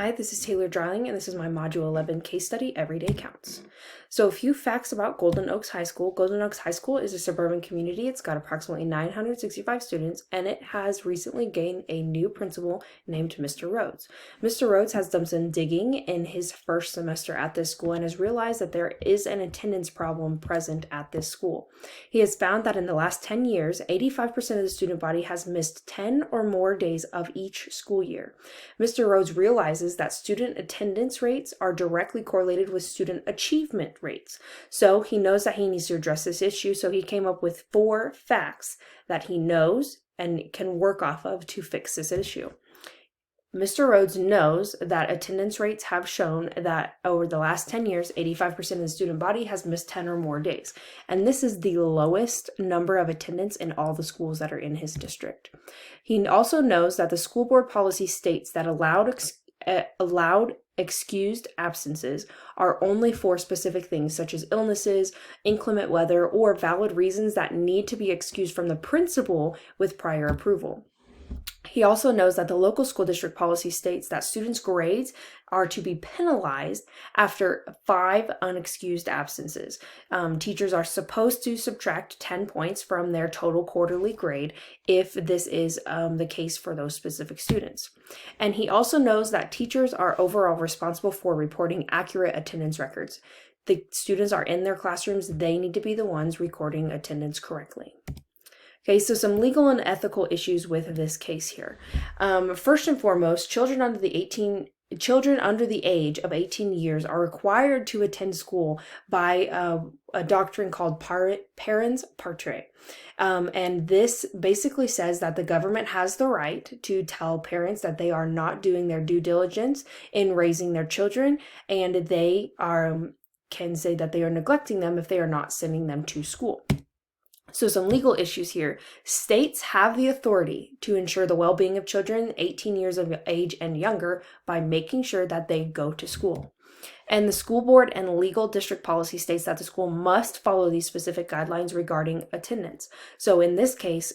Hi, this is Taylor Dryling, and this is my Module 11 case study, Everyday Counts. So a few facts about Golden Oaks High School. Golden Oaks High School is a suburban community. It's got approximately 965 students, and it has recently gained a new principal named Mr. Rhodes. Mr. Rhodes has done some digging in his first semester at this school and has realized that there is an attendance problem present at this school. He has found that in the last 10 years, 85% of the student body has missed 10 or more days of each school year. Mr. Rhodes realizes that student attendance rates are directly correlated with student achievement rates. So he knows that he needs to address this issue. So he came up with 4 facts that he knows and can work off of to fix this issue. Mr. Rhodes knows that attendance rates have shown that over the last 10 years, 85% of the student body has missed 10 or more days. And this is the lowest number of attendance in all the schools that are in his district. He also knows that the school board policy states that allowed excused absences are only for specific things such as illnesses, inclement weather, or valid reasons that need to be excused from the principal with prior approval. He also knows that the local school district policy states that students' grades are to be penalized after 5 unexcused absences. Teachers are supposed to subtract 10 points from their total quarterly grade if this is the case for those specific students. And he also knows that teachers are overall responsible for reporting accurate attendance records. The students are in their classrooms. They need to be the ones recording attendance correctly. Okay, so some legal and ethical issues with this case here. First and foremost, children under the age of 18 years are required to attend school by a doctrine called parens patriae. And this basically says that the government has the right to tell parents that they are not doing their due diligence in raising their children, and they can say that they are neglecting them if they are not sending them to school. So some legal issues here. States have the authority to ensure the well-being of children 18 years of age and younger by making sure that they go to school. And the school board and legal district policy states that the school must follow these specific guidelines regarding attendance. So in this case,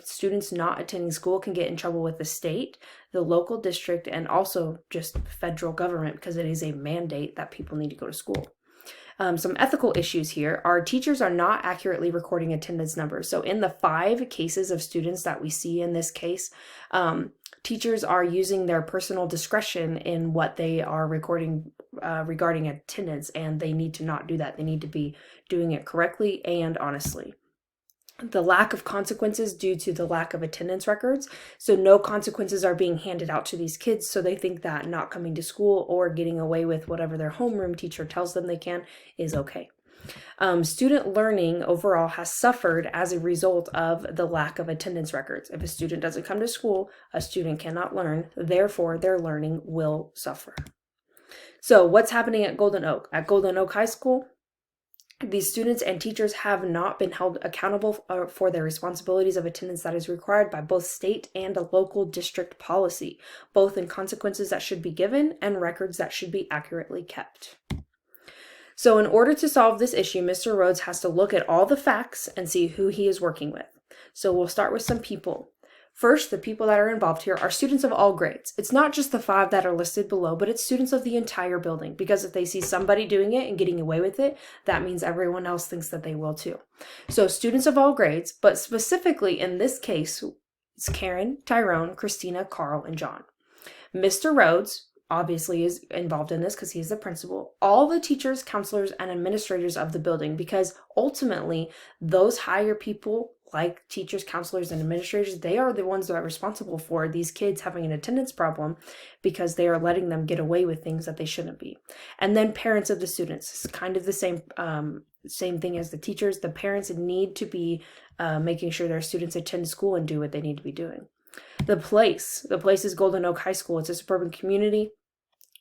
students not attending school can get in trouble with the state, the local district, and also just federal government because it is a mandate that people need to go to school. Some ethical issues here are teachers are not accurately recording attendance numbers. So in the 5 cases of students that we see in this case, teachers are using their personal discretion in what they are recording regarding attendance, and they need to not do that. They need to be doing it correctly and honestly. The lack of consequences due to the lack of attendance records. So no consequences are being handed out to these kids, so they think that not coming to school or getting away with whatever their homeroom teacher tells them they can is okay. Student learning overall has suffered as a result of the lack of attendance records. If a student doesn't come to school, a student cannot learn, therefore their learning will suffer. So what's happening at Golden Oak? At Golden Oak High School, these students and teachers have not been held accountable for their responsibilities of attendance that is required by both state and a local district policy, both in consequences that should be given and records that should be accurately kept. So in order to solve this issue, Mr. Rhodes has to look at all the facts and see who he is working with. So we'll start with some people. First, the people that are involved here are students of all grades. It's not just the 5 that are listed below, but it's students of the entire building, because if they see somebody doing it and getting away with it, that means everyone else thinks that they will too. So students of all grades, but specifically in this case, it's Karen, Tyrone, Christina, Carl, and John. Mr. Rhodes obviously is involved in this because he's the principal, all the teachers, counselors, and administrators of the building, because ultimately those higher people like teachers, counselors, and administrators, they are the ones that are responsible for these kids having an attendance problem because they are letting them get away with things that they shouldn't be. And then parents of the students. It's kind of the same thing as the teachers. The parents need to be making sure their students attend school and do what they need to be doing. The place is Golden Oak High School. It's a suburban community.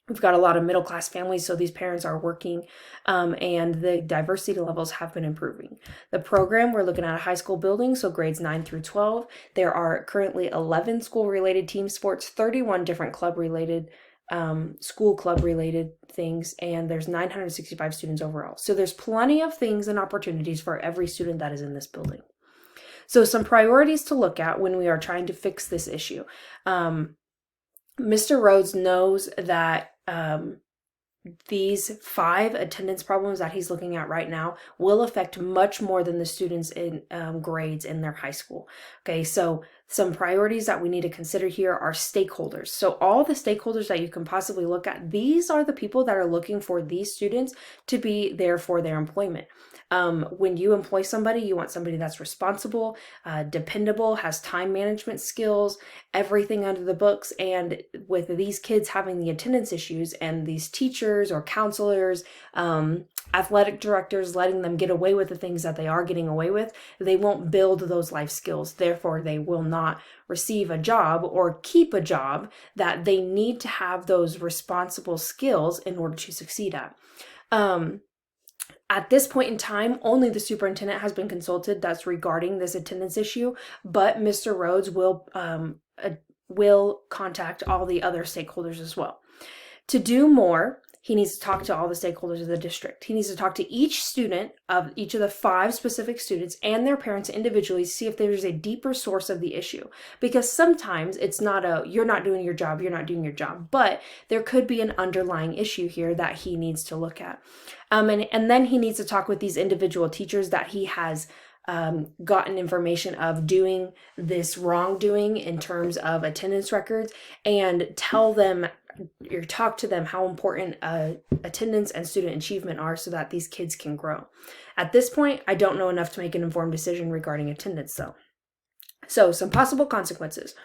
We've got a lot of middle-class families, so these parents are working, and the diversity levels have been improving. The program, we're looking at a high school building, so grades 9 through 12. There are currently 11 school-related team sports, 31 different club-related, school club-related things, and there's 965 students overall. So there's plenty of things and opportunities for every student that is in this building. So some priorities to look at when we are trying to fix this issue. Mr. Rhodes knows that these 5 attendance problems that he's looking at right now will affect much more than the students in grades in their high school. Okay, so some priorities that we need to consider here are stakeholders. So all the stakeholders that you can possibly look at, these are the people that are looking for these students to be there for their employment. When you employ somebody, you want somebody that's responsible, dependable, has time management skills, everything under the books. And with these kids having the attendance issues and these teachers or counselors, athletic directors letting them get away with the things that they are getting away with, they won't build those life skills. Therefore, they will not receive a job or keep a job that they need to have those responsible skills in order to succeed at. At this point in time, only the superintendent has been consulted that's regarding this attendance issue, but Mr. Rhodes will contact all the other stakeholders as well. To do more, he needs to talk to all the stakeholders of the district. He needs to talk to each student of each of the 5 specific students and their parents individually to see if there's a deeper source of the issue. Because sometimes it's not you're not doing your job, but there could be an underlying issue here that he needs to look at. And then he needs to talk with these individual teachers that he has gotten information of doing this wrongdoing in terms of attendance records, and tell them or talk to them how important attendance and student achievement are so that these kids can grow. At this point, I don't know enough to make an informed decision regarding attendance though. So some possible consequences.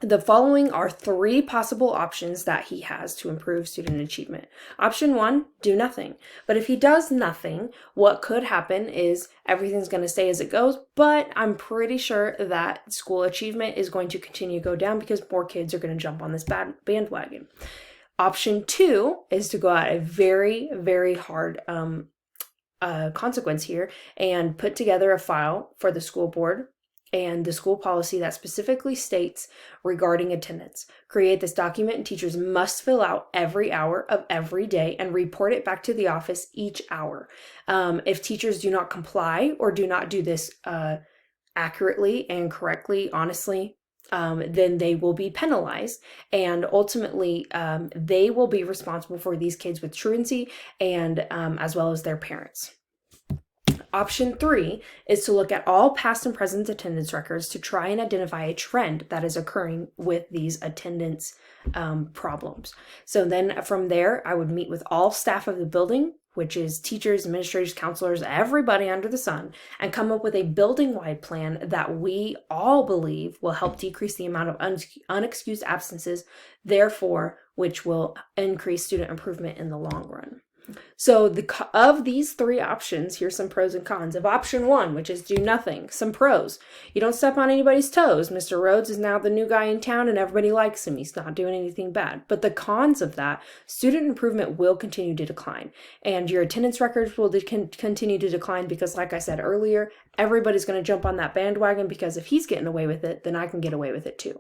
The following are 3 possible options that he has to improve student achievement. Option 1, do nothing. But if he does nothing, what could happen is everything's going to stay as it goes, but I'm pretty sure that school achievement is going to continue to go down because more kids are going to jump on this bandwagon. Option 2 is to go at a very, very hard consequence here and put together a file for the school board and the school policy that specifically states regarding attendance. Create this document and teachers must fill out every hour of every day and report it back to the office each hour. If teachers do not comply or do not do this accurately and correctly, honestly, then they will be penalized, and ultimately they will be responsible for these kids with truancy and as well as their parents. Option 3 is to look at all past and present attendance records to try and identify a trend that is occurring with these attendance problems. So then from there, I would meet with all staff of the building, which is teachers, administrators, counselors, everybody under the sun, and come up with a building-wide plan that we all believe will help decrease the amount of unexcused absences, therefore, which will increase student improvement in the long run. So of these 3 options, here's some pros and cons. Of option 1, which is do nothing, some pros. You don't step on anybody's toes. Mr. Rhodes is now the new guy in town and everybody likes him. He's not doing anything bad. But the cons of that, student improvement will continue to decline. And your attendance records will continue to decline because, like I said earlier, everybody's going to jump on that bandwagon because if he's getting away with it, then I can get away with it too.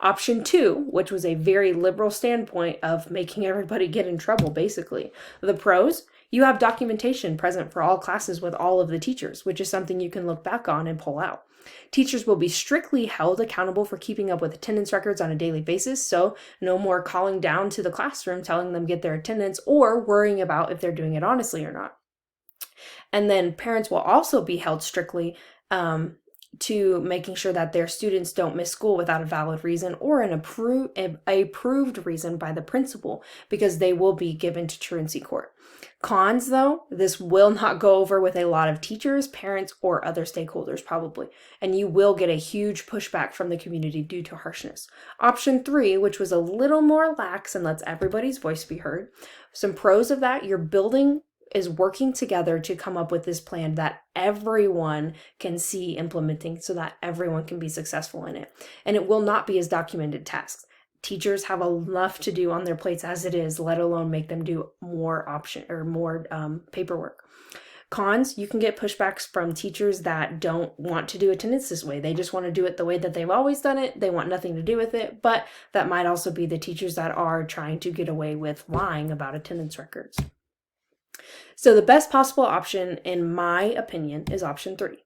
Option 2, which was a very liberal standpoint of making everybody get in trouble, basically. The pros, you have documentation present for all classes with all of the teachers, which is something you can look back on and pull out. Teachers will be strictly held accountable for keeping up with attendance records on a daily basis, so no more calling down to the classroom telling them get their attendance or worrying about if they're doing it honestly or not. And then parents will also be held strictly to making sure that their students don't miss school without a valid reason or an approved reason by the principal, because they will be given to truancy court. Cons, though, this will not go over with a lot of teachers, parents, or other stakeholders probably, and you will get a huge pushback from the community due to harshness. Option 3, which was a little more lax and lets everybody's voice be heard. Some pros of that, your building is working together to come up with this plan that everyone can see implementing so that everyone can be successful in it. And it will not be as documented tasks. Teachers have enough to do on their plates as it is, let alone make them do more paperwork. Cons, you can get pushbacks from teachers that don't want to do attendance this way. They just want to do it the way that they've always done it. They want nothing to do with it, but that might also be the teachers that are trying to get away with lying about attendance records. So the best possible option, in my opinion, is option 3.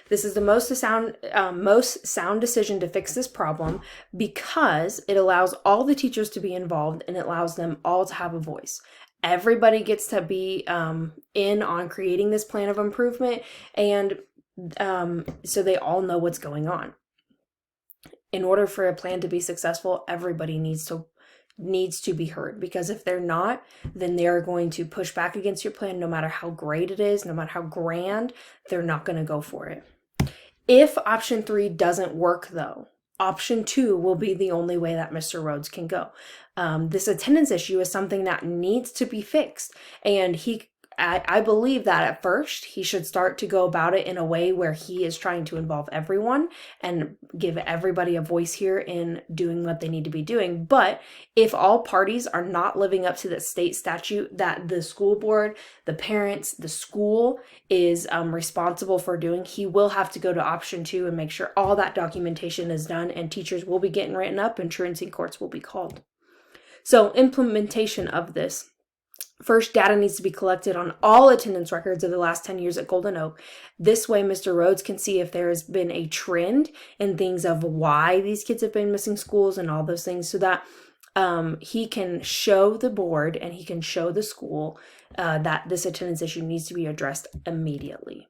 This is the most sound decision to fix this problem because it allows all the teachers to be involved and it allows them all to have a voice. Everybody gets to be in on creating this plan of improvement, and so they all know what's going on. In order for a plan to be successful, everybody needs to be heard, because if they're not, then they are going to push back against your plan. No matter how great it is, no matter how grand, they're not going to go for it. If option 3 doesn't work though, option 2 will be the only way that Mr. Rhodes can go. This attendance issue is something that needs to be fixed, and I believe that at first he should start to go about it in a way where he is trying to involve everyone and give everybody a voice here in doing what they need to be doing. But if all parties are not living up to the state statute that the school board, the parents, the school is responsible for doing, he will have to go to option 2 and make sure all that documentation is done, and teachers will be getting written up and truancy courts will be called. So implementation of this. First, data needs to be collected on all attendance records of the last 10 years at Golden Oak. This way, Mr. Rhodes can see if there has been a trend in things of why these kids have been missing schools and all those things, so that he can show the board and he can show the school that this attendance issue needs to be addressed immediately.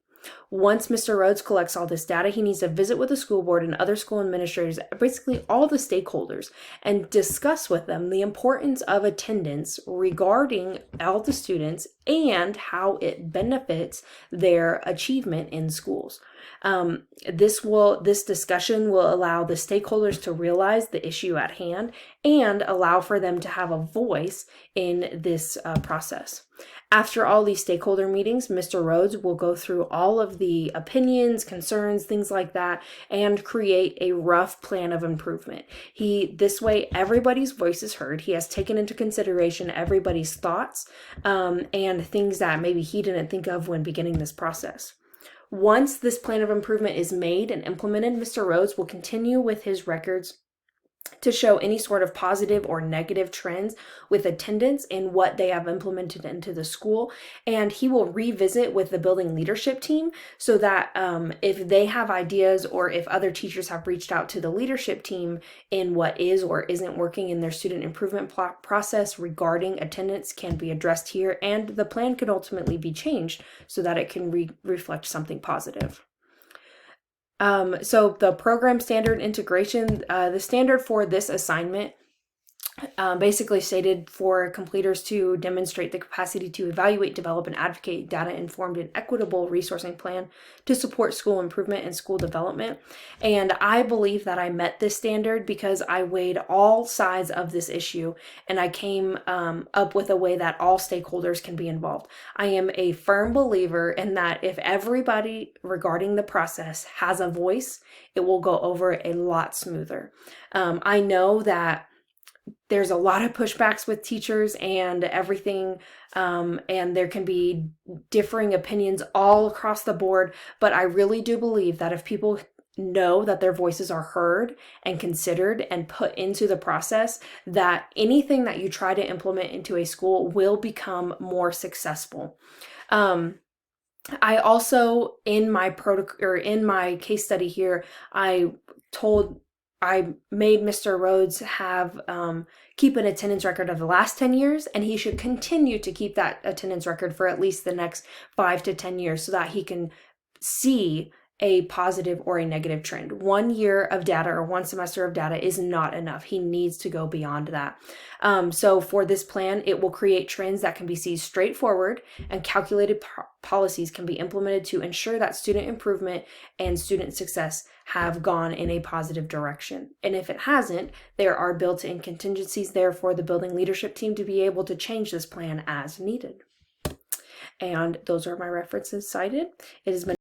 Once Mr. Rhodes collects all this data, he needs to visit with the school board and other school administrators, basically all the stakeholders, and discuss with them the importance of attendance regarding all the students and how it benefits their achievement in schools. This discussion will allow the stakeholders to realize the issue at hand and allow for them to have a voice in this process. After all these stakeholder meetings, Mr. Rhodes will go through all of the opinions, concerns, things like that, and create a rough plan of improvement. This way, everybody's voice is heard. He has taken into consideration everybody's thoughts and things that maybe he didn't think of when beginning this process. Once this plan of improvement is made and implemented, Mr. Rhodes will continue with his records to show any sort of positive or negative trends with attendance and what they have implemented into the school. And he will revisit with the building leadership team so that if they have ideas or if other teachers have reached out to the leadership team in what is or isn't working in their student improvement process regarding attendance, can be addressed here, and the plan can ultimately be changed so that it can reflect something positive. So the program standard integration, the standard for this assignment basically stated for completers to demonstrate the capacity to evaluate, develop, and advocate data-informed and equitable resourcing plan to support school improvement and school development. And I believe that I met this standard because I weighed all sides of this issue and I came up with a way that all stakeholders can be involved. I am a firm believer in that if everybody regarding the process has a voice, it will go over a lot smoother. I know that there's a lot of pushbacks with teachers and everything, and there can be differing opinions all across the board, but I really do believe that if people know that their voices are heard and considered and put into the process, that anything that you try to implement into a school will become more successful. I also, in my case study here, I made Mr. Rhodes have keep an attendance record of the last 10 years, and he should continue to keep that attendance record for at least the next 5 to 10 years so that he can see a positive or a negative trend. 1 year of data or 1 semester of data is not enough. He needs to go beyond that. So for this plan, it will create trends that can be seen straightforward, and calculated policies can be implemented to ensure that student improvement and student success have gone in a positive direction. And if it hasn't, there are built-in contingencies there for the building leadership team to be able to change this plan as needed. And those are my references cited. It has been